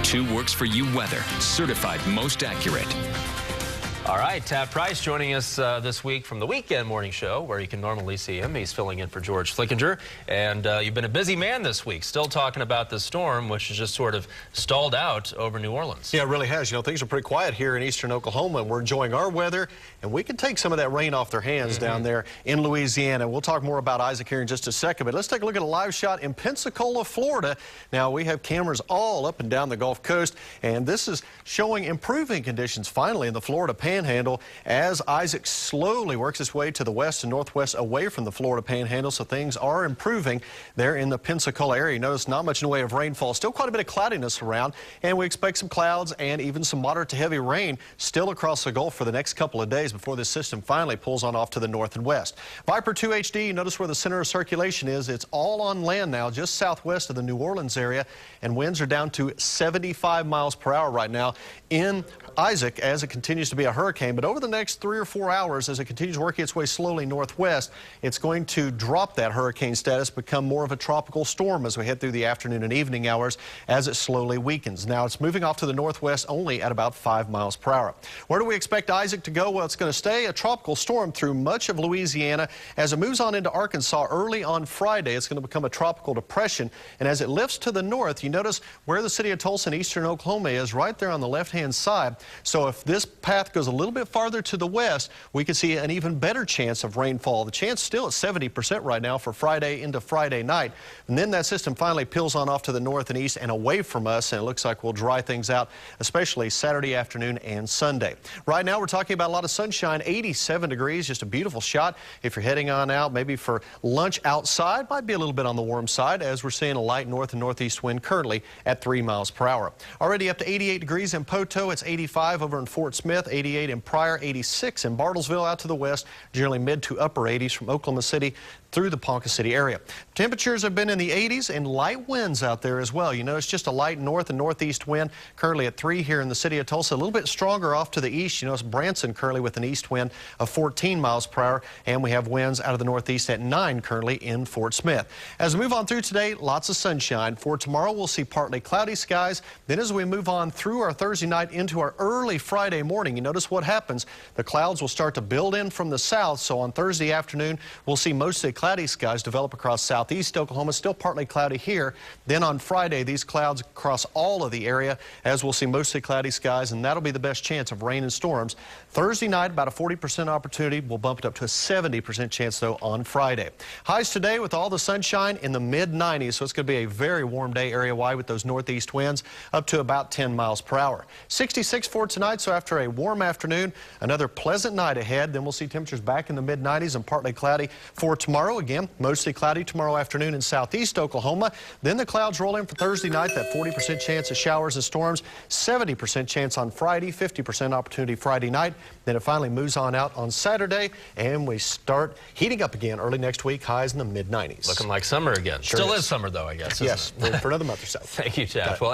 Two Works For You weather, certified most accurate. All right, Tad Price joining us this week from the Weekend Morning Show, where you can normally see him. He's filling in for George Flickinger. And you've been a busy man this week, still talking about the storm, which has just sort of stalled out over New Orleans. Yeah, it really has. You know, things are pretty quiet here in eastern Oklahoma, and we're enjoying our weather, and we can take some of that rain off their hands down there in Louisiana. We'll talk more about Isaac here in just a second, but let's take a look at a live shot in Pensacola, Florida. Now, we have cameras all up and down the Gulf Coast, and this is showing improving conditions finally in the Florida Panhandle as Isaac slowly works its way to the west and northwest away from the Florida Panhandle, so things are improving there in the Pensacola area. Notice not much in the way of rainfall, still quite a bit of cloudiness around, and we expect some clouds and even some moderate to heavy rain still across the Gulf for the next couple of days before this system finally pulls on off to the north and west. Viper 2 HD, notice where the center of circulation is. It's all on land now, just southwest of the New Orleans area, and winds are down to 75 miles per hour right now in Isaac as it continues to be a hurricane. But over the next 3 or 4 hours, as it continues working its way slowly northwest, it's going to drop that hurricane status, become more of a tropical storm as we head through the afternoon and evening hours as it slowly weakens. Now it's moving off to the northwest only at about 5 miles per hour. Where do we expect Isaac to go? Well, it's going to stay a tropical storm through much of Louisiana. As it moves on into Arkansas early on Friday, it's going to become a tropical depression. And as it lifts to the north, you notice where the city of Tulsa in eastern Oklahoma is, right there on the left-hand side. So if this path goes a little bit farther to the west, we could see an even better chance of rainfall. The chance still at 70% right now for Friday into Friday night. And then that system finally peels on off to the north and east and away from us, and it looks like we'll dry things out, especially Saturday afternoon and Sunday. Right now we're talking about a lot of sunshine, 87 degrees, just a beautiful shot. If you're heading on out maybe for lunch outside, might be a little bit on the warm side as we're seeing a light north and northeast wind currently at 3 miles per hour. Already up to 88 degrees in Poteau. It's 85 over in Fort Smith, 88 in Pryor, 86 in Bartlesville out to the west, generally mid to upper 80s from Oklahoma City through the Ponca City area. Temperatures have been in the 80s and light winds out there as well. You know, it's just a light north and northeast wind currently at 3 here in the city of Tulsa. A little bit stronger off to the east. You know, it's Branson currently with an east wind of 14 miles per hour, and we have winds out of the northeast at 9 currently in Fort Smith. As we move on through today, lots of sunshine. For tomorrow, we'll see partly cloudy skies. Then as we move on through our Thursday night into our early Friday morning, you notice what happens. The clouds will start to build in from the south, so on Thursday afternoon, we'll see mostly cloudy skies develop across southeast Oklahoma, still partly cloudy here. Then on Friday, these clouds across all of the area as we'll see mostly cloudy skies, and that'll be the best chance of rain and storms. Thursday night, about a 40% opportunity. We'll bump it up to a 70% chance, though, on Friday. Highs today with all the sunshine in the mid-90s, so it's going to be a very warm day area-wide with those northeast winds up to about 10 miles per hour. 66 for tonight, so after a warm afternoon, another pleasant night ahead. Then we'll see temperatures back in the mid-90s and partly cloudy for tomorrow. Again, mostly cloudy tomorrow afternoon in southeast Oklahoma. Then the clouds roll in for Thursday night, that 40% chance of showers and storms, 70% chance on Friday, 50% opportunity Friday night. Then it finally moves on out on Saturday, and we start heating up again early next week, highs in the mid-90s. Looking like summer again. Sure Still is summer, though, I guess. Yes, for another month or so. Thank you, Jeff. Well,